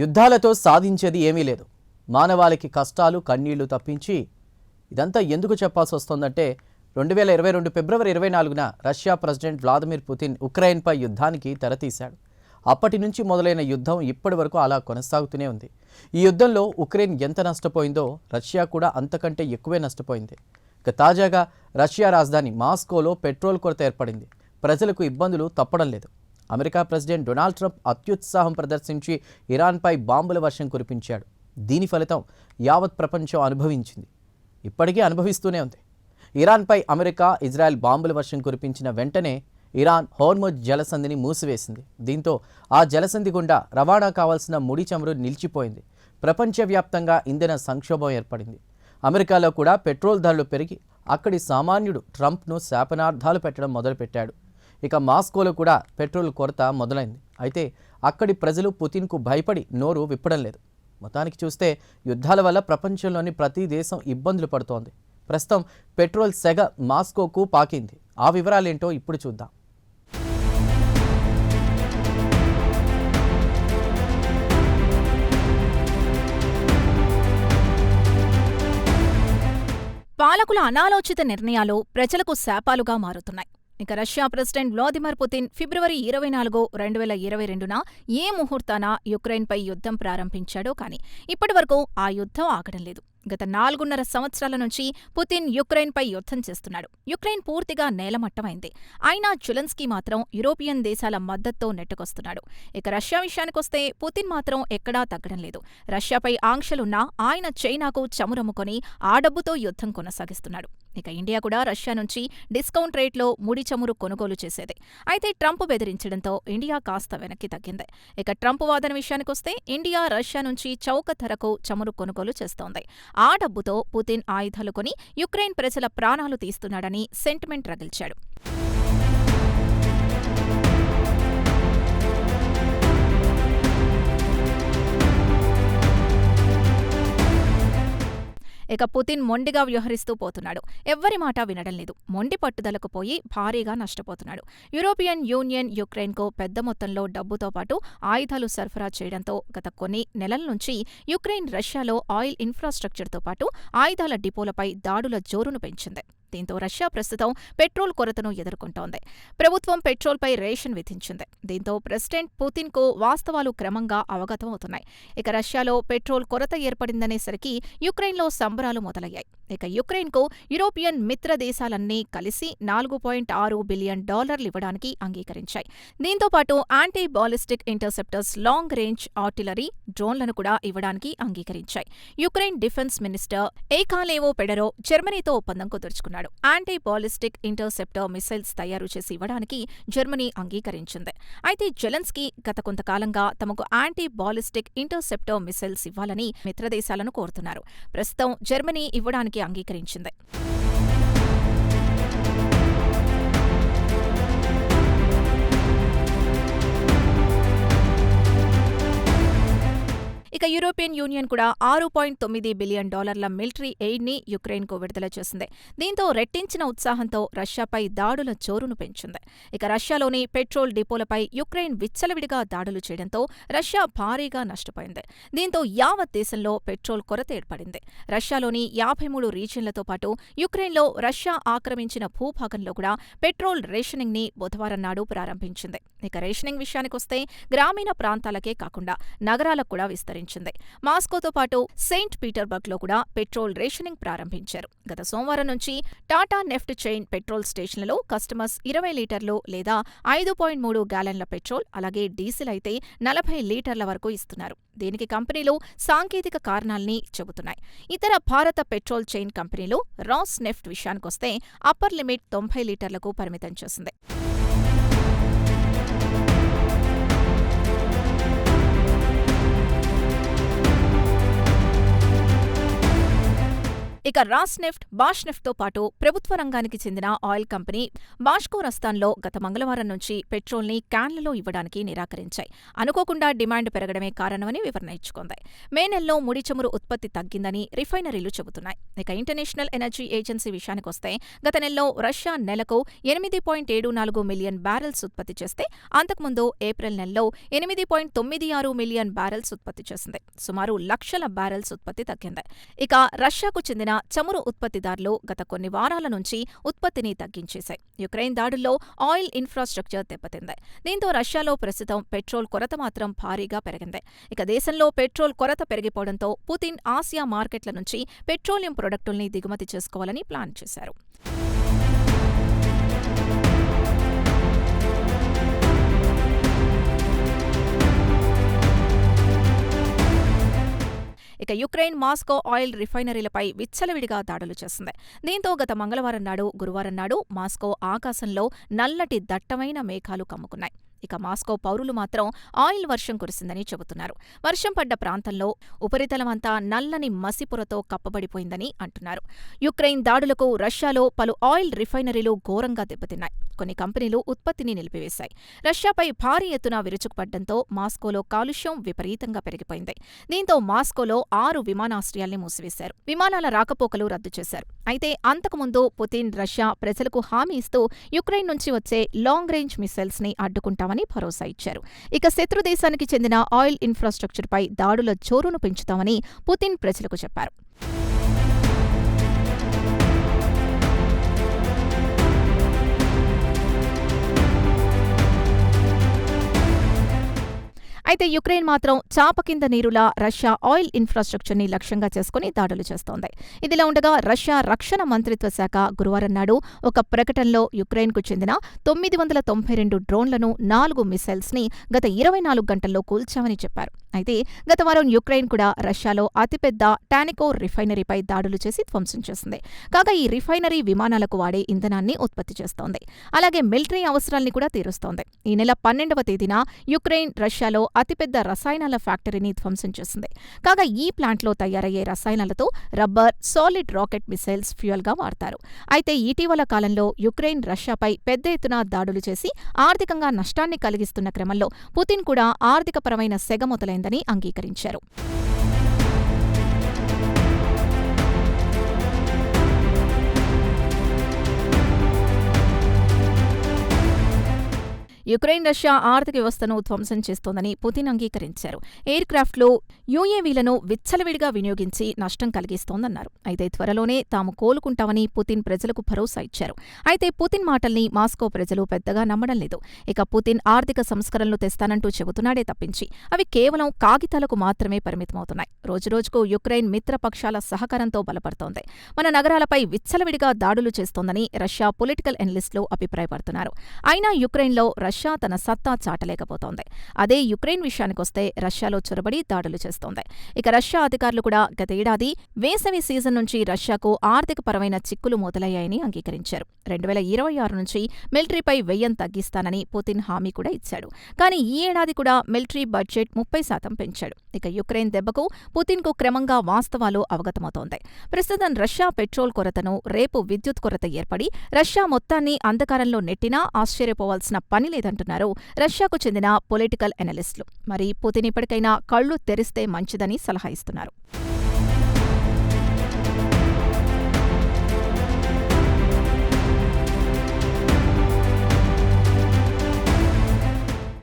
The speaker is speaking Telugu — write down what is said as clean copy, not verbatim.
యుద్ధాలతో సాధించేది ఏమీ లేదు. మానవాళికి కష్టాలు కన్నీళ్లు తప్పించి ఇదంతా ఎందుకు చెప్పాల్సి వస్తోందంటే 2022 ఫిబ్రవరి 24న రష్యా ప్రెసిడెంట్ వ్లాదిమిర్ పుతిన్ ఉక్రెయిన్పై యుద్ధానికి తెరతీశాడు. అప్పటి నుంచి మొదలైన యుద్ధం ఇప్పటి వరకు అలా కొనసాగుతూనే ఉంది. ఈ యుద్ధంలో ఉక్రెయిన్ ఎంత నష్టపోయిందో రష్యా కూడా అంతకంటే ఎక్కువే నష్టపోయింది. ఇక తాజాగా రష్యా రాజధాని మాస్కోలో పెట్రోల్ కొరత ఏర్పడింది. ప్రజలకు ఇబ్బందులు తప్పడం లేదు. అమెరికా ప్రెసిడెంట్ డొనాల్డ్ ట్రంప్ అత్యుత్సాహం ప్రదర్శించి ఇరాన్పై బాంబుల వర్షం కురిపించాడు. దీని ఫలితం యావత్ ప్రపంచం అనుభవించింది, ఇప్పటికీ అనుభవిస్తూనే ఉంది. ఇరాన్పై అమెరికా, ఇజ్రాయెల్ బాంబుల వర్షం కురిపించిన వెంటనే ఇరాన్ హోర్ముజ్ జలసంధిని మూసివేసింది. దీంతో ఆ జలసంధి గుండా రవాణా కావాల్సిన ముడి చమురు నిలిచిపోయింది. ప్రపంచవ్యాప్తంగా ఇంధన సంక్షోభం ఏర్పడింది. అమెరికాలో కూడా పెట్రోల్ ధరలు పెరిగి అక్కడి సామాన్యుడు ట్రంప్ను శాపనార్థాలు పెట్టడం మొదలుపెట్టాడు. ఇక మాస్కోలో కూడా పెట్రోల్ కొరత మొదలైంది. అయితే అక్కడి ప్రజలు పుతిన్కు భయపడి నోరు విప్పడం లేదు. మొత్తానికి చూస్తే యుద్ధాల వల్ల ప్రపంచంలోని ప్రతి దేశం ఇబ్బందులు పడుతోంది. ప్రస్తుతం పెట్రోల్ సెగ మాస్కోకు పాకింది. ఆ వివరాలేంటో ఇప్పుడు చూద్దాం. పాలకుల అనాలోచిత నిర్ణయాలు ప్రజలకు శాపాలుగా మారుతున్నాయి. ఇక రష్యా ప్రెసిడెంట్ వ్లాదిమిర్ పుతిన్ ఫిబ్రవరి 24, 2022న ఏ ముహూర్తాన యుక్రెయిన్పై యుద్ధం ప్రారంభించాడో కానీ ఇప్పటివరకు ఆ యుద్ధం ఆగడం లేదు. గత 4.5 సంవత్సరాల నుంచి పుతిన్ యుక్రెయిన్పై యుద్ధం చేస్తున్నాడు. యుక్రెయిన్ పూర్తిగా నేలమట్టమైంది. అయినా జెలెన్స్కీ మాత్రం యూరోపియన్ దేశాల మద్దతుతో నెట్టుకొస్తున్నాడు. ఇక రష్యా విషయానికొస్తే పుతిన్ మాత్రం ఎక్కడా తగ్గడం లేదు. రష్యాపై ఆంక్షలున్నా ఆయన చైనాకు చమురమ్ముకొని ఆ డబ్బుతో యుద్ధం కొనసాగిస్తున్నాడు. ఇక ఇండియా కూడా రష్యా నుంచి డిస్కౌంట్ రేట్లో ముడి చమురు కొనుగోలు చేసేది. అయితే ట్రంప్ బెదిరించడంతో ఇండియా కాస్త వెనక్కి తగ్గింది. ఇక ట్రంప్ వాదన విషయానికొస్తే ఇండియా రష్యా నుంచి చౌక ధరకు చమురు కొనుగోలు చేస్తోంది. ఆ డబ్బుతో పుతిన్ ఆయుధాలు కొని యుక్రెయిన్ ప్రజల ప్రాణాలు తీస్తున్నాడని సెంటిమెంట్ రగిల్చాడు. ఇక పుతిన్ మొండిగా వ్యవహరిస్తూ పోతున్నాడు. ఎవ్వరి మాట వినడం లేదు. మొండి పట్టుదలకు పోయి భారీగా నష్టపోతున్నాడు. యూరోపియన్ యూనియన్ యుక్రెయిన్కు పెద్ద మొత్తంలో డబ్బుతో పాటు ఆయుధాలు సరఫరా చేయడంతో గత కొన్ని నెలల నుంచి యుక్రెయిన్ రష్యాలో ఆయిల్ ఇన్ఫ్రాస్ట్రక్చర్తో పాటు ఆయుధాల డిపోలపై దాడుల జోరును పెంచింది. దీంతో రష్యా ప్రస్తుతం పెట్రోల్ కొరతను ఎదుర్కొంటోంది. ప్రభుత్వం పెట్రోల్పై రేషన్ విధించింది. దీంతో ప్రెసిడెంట్ పుతిన్కు వాస్తవాలు క్రమంగా అవగతమవుతున్నాయి. ఇక రష్యాలో పెట్రోల్ కొరత ఏర్పడిందనేసరికి యుక్రెయిన్లో సంబరాలు మొదలయ్యాయి. ఇక యుక్రెయిన్కు యూరోపియన్ మిత్ర దేశాలన్నీ కలిసి $4.6 బిలియన్ ఇవ్వడానికి అంగీకరించాయి. దీంతో పాటు anti ballistic interceptors, long range artillery డ్రోన్లను కూడా ఇవ్వడానికి అంగీకరించాయి. యుక్రెయిన్ డిఫెన్స్ మినిస్టర్ ఏకాలేవో పెడరో జర్మనీతో ఒప్పందం కుదుర్చుకున్నాడు. యాంటీ బాలిస్టిక్ ఇంటర్సెప్టర్ మిసైల్స్ తయారు చేసి ఇవ్వడానికి జర్మనీ అంగీకరించింది. అయితే జెలెన్స్కీ గత కొంతకాలంగా తమకు యాంటీ బాలిస్టిక్ ఇంటర్సెప్టర్ మిసైల్స్ ఇవ్వాలని మిత్రదేశాలను కోరుతున్నారు. ప్రస్తుతం జర్మనీ ఇవ్వడానికి అంగీకరించింది. ఇక యూరోపియన్ యూనియన్ కూడా $6.9 బిలియన్ మిలిటరీ ఎయిడ్ని యుక్రెయిన్కు విడుదల చేసింది. దీంతో రెట్టించిన ఉత్సాహంతో రష్యాపై దాడుల జోరును పెంచింది. ఇక రష్యాలోని పెట్రోల్ డిపోలపై యుక్రెయిన్ విచ్చలవిడిగా దాడులు చేయడంతో రష్యా భారీగా నష్టపోయింది. దీంతో యావత్ దేశంలో పెట్రోల్ కొరత ఏర్పడింది. రష్యాలోని 53 రీజియన్లతో పాటు యుక్రెయిన్లో రష్యా ఆక్రమించిన భూభాగంలో కూడా పెట్రోల్ రేషనింగ్ ని బుధవారం నాడు ప్రారంభించింది. ఇక రేషనింగ్ విషయానికొస్తే గ్రామీణ ప్రాంతాలకే కాకుండా నగరాలకు కూడా విస్తరించింది. మాస్కోతో పాటు సెయింట్ పీటర్బర్గ్లో కూడా పెట్రోల్ రేషనింగ్ ప్రారంభించారు. గత సోమవారం నుంచి టాటా నెఫ్ట్ చైన్ పెట్రోల్ స్టేషన్లలో కస్టమర్స్ 20 లీటర్లు లేదా 5.3 గ్యాలన్ల పెట్రోల్, అలాగే డీజిల్ అయితే 40 లీటర్ల వరకు ఇస్తున్నారు. దీనికి కంపెనీలు సాంకేతిక కారణాల్ని చెబుతున్నాయి. ఇతర భారత పెట్రోల్ చైన్ కంపెనీలు రాస్ నెఫ్ట్ విషయానికొస్తే అప్పర్ లిమిట్ 90 లీటర్లకు పరిమితం చేసింది. ఇక రాస్నెఫ్ట్, బాష్నెఫ్ట్తో పాటు ప్రభుత్వ రంగానికి చెందిన ఆయిల్ కంపెనీ బాష్కోరస్తాన్లో గత మంగళవారం నుంచి పెట్రోల్ని క్యాన్లలో ఇవ్వడానికి నిరాకరించాయి. అనుకోకుండా డిమాండ్ పెరగడమే కారణమని వివరణ ఇచ్చుకుంది. మే నెలలో ముడి చమురు ఉత్పత్తి తగ్గిందని రిఫైనరీలు చెబుతున్నాయి. ఇక ఇంటర్నేషనల్ ఎనర్జీ ఏజెన్సీ విషయానికొస్తే గత నెలలో రష్యా నెలకు 8.74 మిలియన్ బ్యారెల్స్ ఉత్పత్తి చేస్తే అంతకుముందు ఏప్రిల్ నెలలో 8.96 మిలియన్ బ్యారెల్స్ ఉత్పత్తి చేసింది. సుమారు లక్షల బ్యారెల్స్ ఉత్పత్తి తగ్గింది. ఇక రష్యాకు చెందిన చమురు ఉత్పత్తిదారులు గత కొన్ని వారాల నుంచి ఉత్పత్తిని తగ్గించేశాయి. యుక్రెయిన్ దాడుల్లో ఆయిల్ ఇన్ఫ్రాస్ట్రక్చర్ దెబ్బతింది. దీంతో రష్యాలో ప్రస్తుతం పెట్రోల్ కొరత మాత్రం భారీగా పెరిగింది. ఇక దేశంలో పెట్రోల్ కొరత పెరిగిపోవడంతో పుతిన్ ఆసియా మార్కెట్ల నుంచి పెట్రోలియం ప్రొడక్టుల్ని దిగుమతి చేసుకోవాలని ప్లాన్ చేశారు. ఇక యుక్రెయిన్ మాస్కో ఆయిల్ రిఫైనరీలపై విచ్చలవిడిగా దాడులు చేసింది. దీంతో గత మంగళవారం నాడు, గురువారం నాడు మాస్కో ఆకాశంలో నల్లటి దట్టమైన మేఘాలు కమ్ముకున్నాయి. ఇక మాస్కో పౌరులు మాత్రం ఆయిల్ వర్షం కురిసిందని చెబుతున్నారు. వర్షం పడ్డ ప్రాంతంలో ఉపరితలమంతా నల్లని మసిపొరతో కప్పబడిపోయిందని అంటున్నారు. యుక్రెయిన్ దాడులకు రష్యాలో పలు ఆయిల్ రిఫైనరీలు ఘోరంగా దెబ్బతిన్నాయి. కొన్ని కంపెనీలు ఉత్పత్తిని నిలిపివేశాయి. రష్యాపై భారీ ఎత్తున విరుచుకుపడ్డంతో మాస్కోలో కాలుష్యం విపరీతంగా పెరిగిపోయింది. దీంతో మాస్కోలో 6 విమానాశ్రయాల్ని మూసివేశారు. విమానాల రాకపోకలు రద్దు చేశారు. అయితే అంతకుముందు పుతిన్ రష్యా ప్రజలకు హామీ ఇస్తూ యుక్రెయిన్ నుంచి వచ్చే లాంగ్ రేంజ్ మిసైల్స్ ని అడ్డుకుంటామని భరోసా ఇచ్చారు. ఇక శత్రు దేశానికి చెందిన ఆయిల్ ఇన్ఫ్రాస్ట్రక్చర్పై దాడుల జోరును పెంచుతామని పుతిన్ ప్రజలకు చెప్పారు. అయితే యుక్రెయిన్ మాత్రం చాప కింద నీరులా రష్యా ఆయిల్ ఇన్ఫ్రాస్ట్రక్చర్ని లక్ష్యంగా చేసుకుని దాడులు చేస్తోంది. ఇదిలా ఉండగా రష్యా రక్షణ మంత్రిత్వ శాఖ గురువారం నాడు ఒక ప్రకటనలో యుక్రెయిన్కు చెందిన 992 డ్రోన్లను, 4 మిసైల్స్ని గత 24 గంటల్లో కూల్చామని చెప్పారు. అయితే గత వారం యుక్రెయిన్ కూడా రష్యాలో అతిపెద్ద టానికో రిఫైనరీపై దాడులు చేసి ధ్వంసం చేసింది. కాగా ఈ రిఫైనరీ విమానాలకు వాడే ఇంధనాన్ని ఉత్పత్తి చేస్తోంది. అలాగే మిలిటరీ అవసరాల్ని కూడా తీరుస్తోంది. ఈ నెల 12వ తేదీన యుక్రెయిన్ రష్యాలో అతిపెద్ద రసాయనాల ఫ్యాక్టరీని ధ్వంసం చేసింది. కాగా ఈ ప్లాంట్లో తయారయ్యే రసాయనాలతో రబ్బర్, సాలిడ్ రాకెట్ మిసైల్స్ ఫ్యూయల్గా వాడతారు. అయితే ఇటీవల కాలంలో యుక్రెయిన్ రష్యాపై పెద్ద ఎత్తున దాడులు చేసి ఆర్థికంగా నష్టాన్ని కలిగిస్తున్న క్రమంలో పుతిన్ కూడా ఆర్థికపరమైన సెగ మొదలైందని అంగీకరించారు. యుక్రెయిన్ రష్యా ఆర్థిక వ్యవస్థను ధ్వంసం చేస్తోందని పుతిన్ అంగీకరించారు. ఎయిర్ క్రాఫ్ట్లు, యుఏవీలను విచ్చలవిడిగా వినియోగించి నష్టం కలిగిస్తోందన్నారు. అయితే త్వరలోనే తాము కోలుకుంటామని పుతిన్ ప్రజలకు భరోసా ఇచ్చారు. అయితే పుతిన్ మాటల్ని మాస్కో ప్రజలు పెద్దగా నమ్మడం లేదు. ఇక పుతిన్ ఆర్థిక సంస్కరణలు తెస్తానంటూ చెబుతున్నాడే తప్పించి అవి కేవలం కాగితాలకు మాత్రమే పరిమితమవుతున్నాయి. రోజురోజుకు యుక్రెయిన్ మిత్రపక్షాల సహకారంతో బలపడుతోంది. మన నగరాలపై విచ్చలవిడిగా దాడులు చేస్తోందని రష్యా పొలిటికల్ ఎనలిస్టులు అభిప్రాయపడుతున్నారు. అయినా యుక్రెయిన్లో రష్యా తన సత్తా చాటలేకపోతోంది. అదే యుక్రెయిన్ విషయానికొస్తే రష్యాలో చొరబడి దాడులు చేస్తోంది. ఇక రష్యా అధికారులు కూడా గతేడాది వేసవి సీజన్ నుంచి రష్యాకు ఆర్థికపరమైన చిక్కులు మొదలయ్యాయని అంగీకరించారు. 2026 నుంచి మిలిటరీపై వ్యయం తగ్గిస్తానని పుతిన్ హామీ కూడా ఇచ్చాడు. కానీ ఈ ఏడాది కూడా మిలిటరీ బడ్జెట్ 30% పెంచాడు. ఇక యుక్రెయిన్ దెబ్బకు పుతిన్కు క్రమంగా వాస్తవాలు అవగతమవుతోంది. ప్రస్తుతం రష్యా పెట్రోల్ కొరతను, రేపు విద్యుత్ కొరత ఏర్పడి రష్యా మొత్తాన్ని అంధకారంలో నెట్టినా ఆశ్చర్యపోవాల్సిన పని లేదంటున్నారు రష్యాకు చెందిన పొలిటికల్ ఎనలిస్టులు. మరి పుతిన్ ఇప్పటికైనా కళ్లు తెరిస్తే మంచిదని సలహా ఇస్తున్నారు.